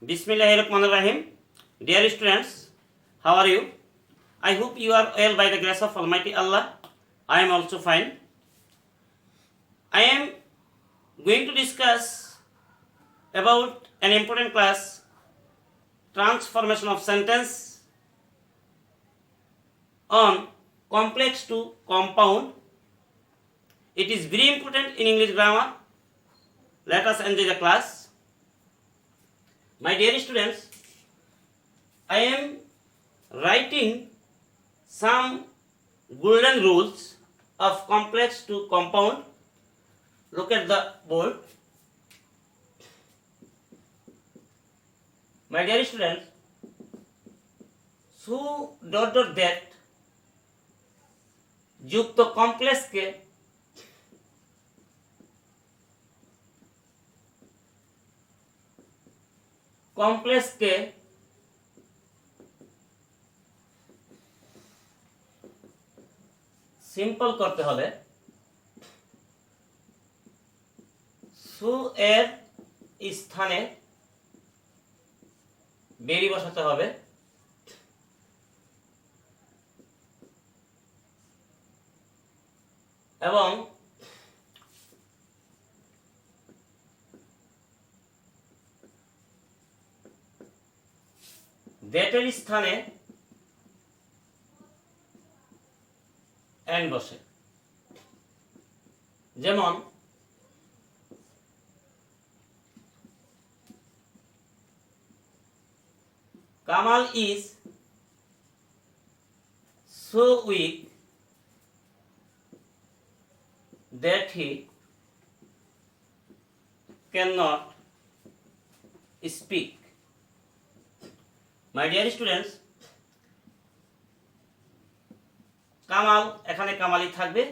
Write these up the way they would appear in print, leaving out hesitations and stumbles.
Bismillahirrahmanirrahim. Dear students, how are you? I hope you are well by the grace of Almighty Allah. I am also fine. I am going to discuss about an important class, transformation of sentence on complex to compound. It is very important in English grammar. Let us enjoy the class. My dear students, I am writing some golden rules of complex to compound. Look at the board. My dear students, সু dot dot that যুক্ত কমপ্লেক্সকে simple করতে হলে সু এর স্থানে বেরি বসাতে হবে এবং দ্যাটের স্থানে এন্ড বসে। যেমন Kamal is so weak that he cannot speak. My dear students, Kamal এখানে কামালি থাকবে,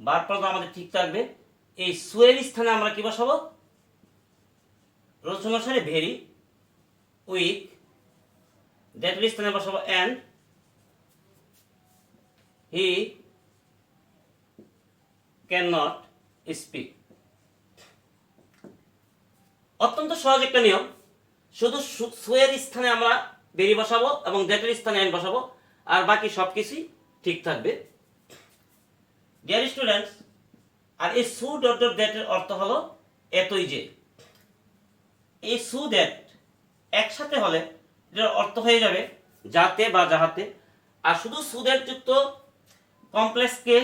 বারপদ আমাদের ঠিক থাকবে। এই সুয়ের স্থানে আমরা কি বসাবো? রোজ অনুসারে ভেরি উইক, দ্যাটের স্থানে বসাবো অ্যান্ড, হি cannot speak. অত্যন্ত সহজ একটা নিয়ম। শুধু সুয়ের স্থানে আমরা বেরি বসাবো এবং দ্যাটের স্থানে এন্ড বসাবো, আর বাকি সবকিছুই ঠিক থাকবে। ডিয়ার স্টুডেন্টস, আর এই সু ডট ডট দ্যাটের অর্থ হলো এতই যে। এই সু দ্যাট একসাথে হলে এটার অর্থ হয়ে যাবে যাতে বা যাহাতে। আর শুধু সু দ্যাট যুক্ত কমপ্লেক্সকে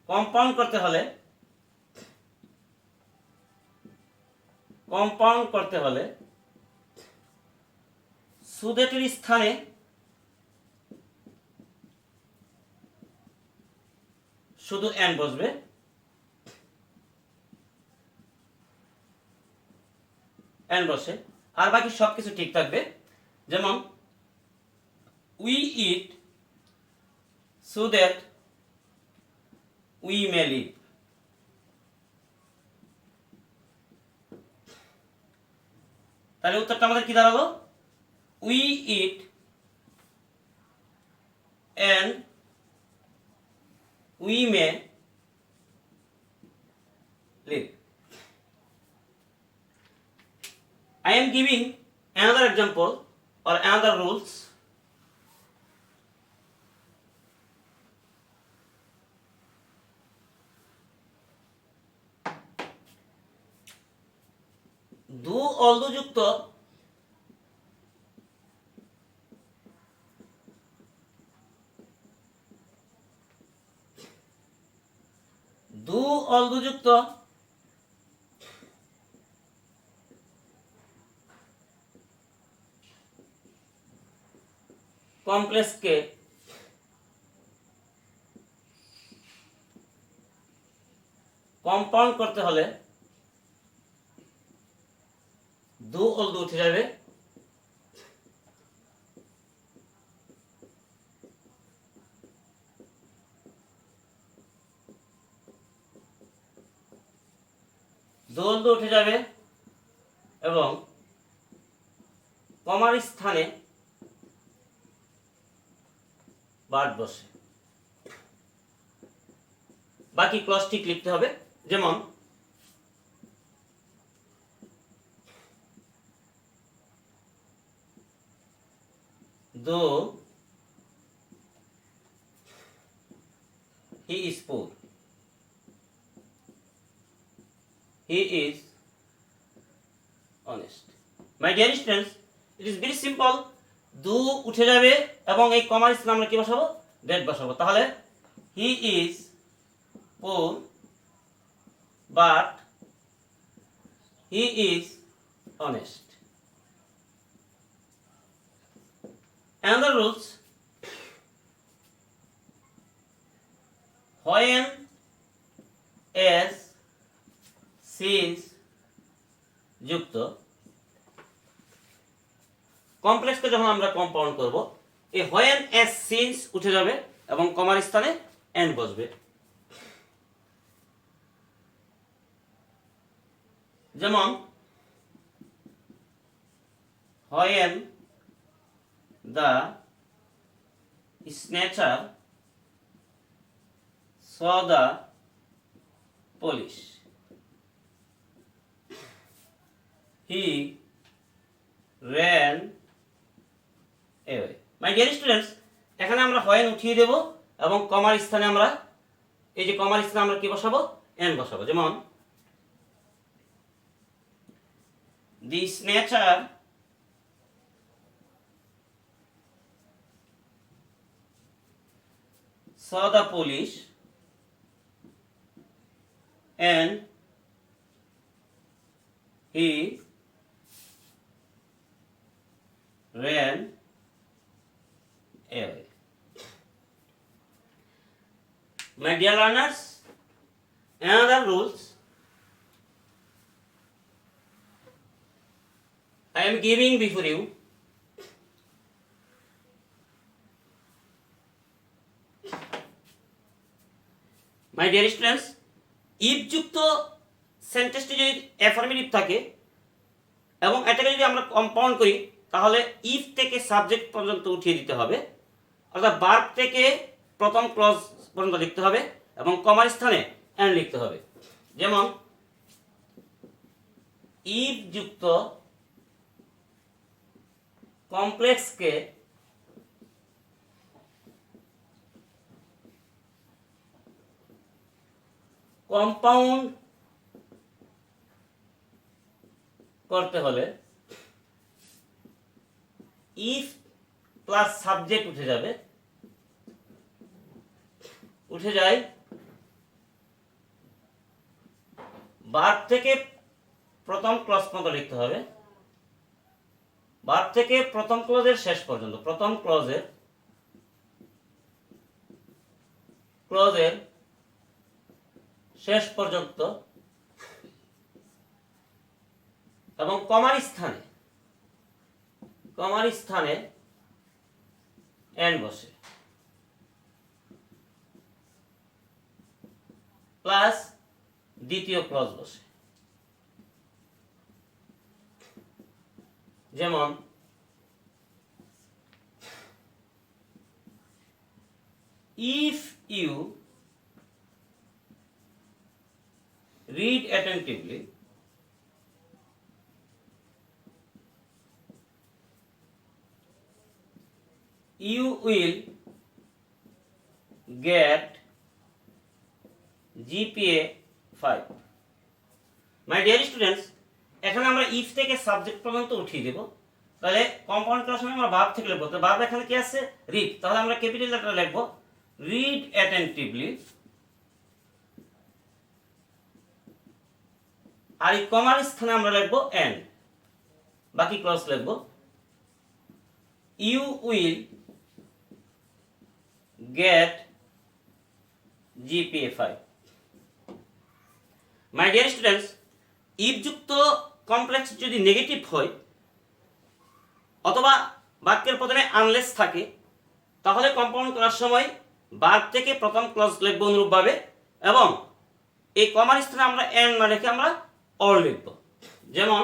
কম্পাউন্ড করতে হলে সুদেটের স্থানে শুধু এন বসবে, এন বসে, আর বাকি সবকিছু ঠিক থাকবে। যেমন we it so that we may live. তাহলে উত্তরটা আমাদের কি দাঁড়ালো? We eat and we may live. I am giving another example or another rules. দু অলদুযুক্ত কমপ্লেক্সকে কম্পাউন্ড করতে হলে দু অলদু উঠে যাবে, দু অলদু উঠে যাবে এবং কমার স্থানে বাদ বসে। বাকি ক্লজ ঠিক লিখতে হবে। যেমন though he is poor, he is honest. My dear students, it is very simple. দু উঠে যাবে এবং এই কমার স্থানে আমরা কি বসাবো? ডেট বসাবো। তাহলে he is poor but he is honest. Another rules, when as since যুক্ত কমপ্লেক্সকে যখন আমরা কম্পাউন্ড করব, এই when as since উঠে যাবে এবং কমার স্থানে and বসবে। যেমন when the snatcher saw the police, he ran away. My dear students, এখানে আমরা when উঠিয়ে দেব এবং কমার স্থানে আমরা এই যে কমার স্থানে আমরা কি বসাবো? and বসাবো। যেমন the snatcher saw the police and he ran away. My dear learners, another rules I am giving before you. My dear students, if যুক্ত সেন্টেন্সটি যদি অ্যাফার্মেটিভ থাকে এবং এটাকে যদি আমরা কম্পাউন্ড করি তাহলে ইফ থেকে সাবজেক্ট পর্যন্ত উঠিয়ে দিতে হবে, অর্থাৎ ভার্ব থেকে প্রথম ক্লজ পর্যন্ত লিখতে হবে এবং কমার স্থানে এন্ড লিখতে হবে। যেমন ইফ যুক্ত কমপ্লেক্সকে কম্পাউন্ড করতে হলে ইফ প্লাস সাবজেক্ট উঠে যাবে, উঠে যায় ভার্ব থেকে প্রথম ক্লজ পর্যন্ত লিখতে হবে, ভার্ব থেকে প্রথম ক্লজের শেষ পর্যন্ত, প্রথম ক্লজের শেষ পর্যন্ত এবং কমার স্থানে এন্ড বসে প্লাস দ্বিতীয় ক্লজ বসে। যেমন if you read attentively, you will get GPA 5. My dear students, এখানে আমরা if থেকে সাবজেক্ট পর্যন্ত উঠিয়ে দেব। তাহলে কম্পাউন্ড করার সময় আমরা ভার্ব থেকে লিখব। তো ভার্ব এখানে কি আছে? রিড। তাহলে আমরা ক্যাপিটাল লেটারে লিখব read attentively, আর এই কমার স্থানে আমরা লিখব and, বাকি ক্লজ লিখব you will get GPA 5. My dear students, if যুক্ত কমপ্লেক্স যদি নেগেটিভ হয় অথবা বাক্যের প্রথমে আনলেস থাকে তাহলে কম্পাউন্ড করার সময় ভার্ব থেকে প্রথম ক্লজ লিখব অনুরূপভাবে এবং এই কমার স্থানে আমরা এন্ড না রেখে আমরা অর লিখব। যেমন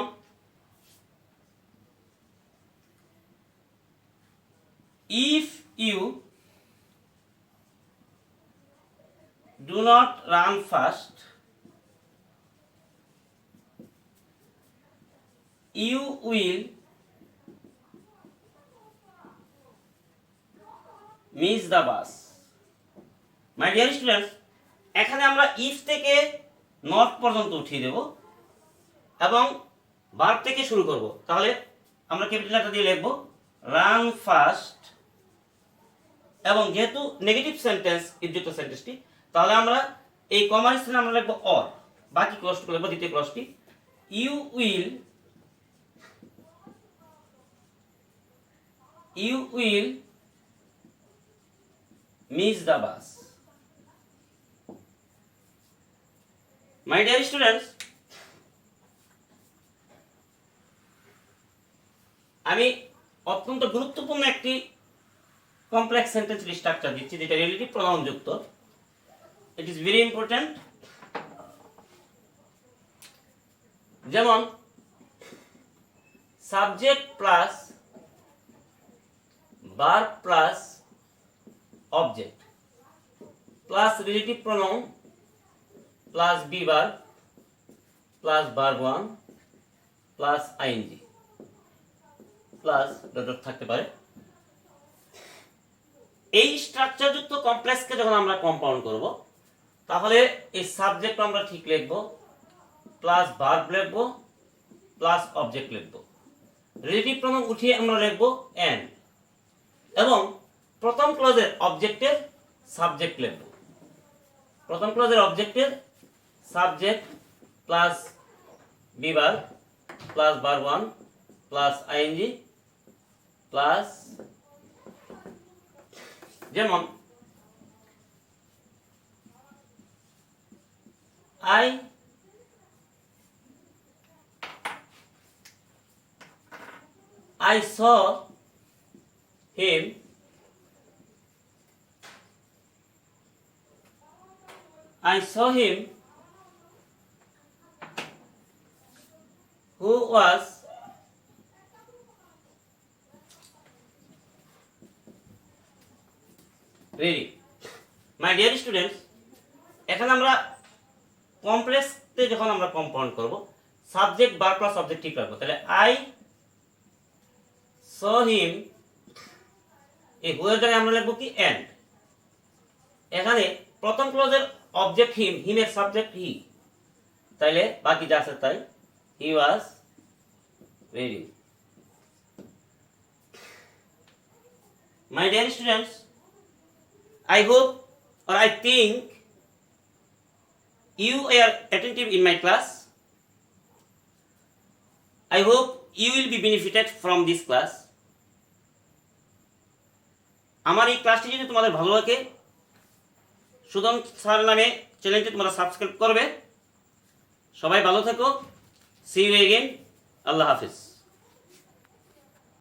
if you do not run fast, you will miss the bus. My dear students, এখানে আমরা ইফ থেকে নট পর্যন্ত উঠিয়ে দেব এবং ভার্ব থেকে শুরু করব। তাহলে আমরা ক্যাপিটাল লেটার দিয়ে লিখব রান ফাস্ট, এবং যেহেতু নেগেটিভ সেন্টেন্স ইফযুক্ত সেন্টেন্সটি, তাহলে আমরা এই কমার স্থানে আমরা লিখব অর। বাকি ক্লজটুকু লিখব, দ্বিতীয় ক্লজটি you will miss the bus. My dear students, আমি অত্যন্ত গুরুত্বপূর্ণ একটি কমপ্লেক্স সেন্টেন্স স্ট্রাকচার দিচ্ছি, যেটা রিলেটিভ প্রোনাউন যুক্ত। It is very important. যেমন subject plus verb plus object plus relative pronoun plus be verb plus verb one plus ING plus dot dot থাকতে পারে। এই স্ট্রাকচারযুক্ত কমপ্লেক্সকে যখন আমরা কম্পাউন্ড করব, তাহলে এই সাবজেক্ট আমরা ঠিক লিখব, প্লাস ভার্ব লিখব, প্লাস অবজেক্ট লিখব। রিলেটিভ প্রোনাউন উঠিয়ে আমরা লিখব এন্ড, এবং প্রথম ক্লজের অবজেক্টের সাবজেক্ট লিখব। প্রথম ক্লজের অবজেক্টের subject plus be verb plus verb one plus ING plus, যেমন I saw him who was ready. My dear students, এখানে আমরা কমপ্লেক্সতে যখন আমরা কম্পাউন্ড করব, সাবজেক্ট ভার্ব প্লাস অবজেক্ট ঠিক রাখবো। তাহলে আই saw him, এই হু এর জায়গায় আমরা লিখব কি এন্ড। এখানে প্রথম ক্লজের অবজেক্ট হিম, হিমের সাবজেক্ট হি, তাইলে বাকি যা আছে তাই he was ready. My dear students, I hope or I think you are attentive in my class. I hope you will be benefited from this class. আমার এই ক্লাসটি যদি তোমাদের ভালো লাগে, সুদন স্যার নামে চ্যানেলটি তোমরা সাবস্ক্রাইব করবে। সবাই ভালো থেকো। See you again. আল্লাহ হাফিজ।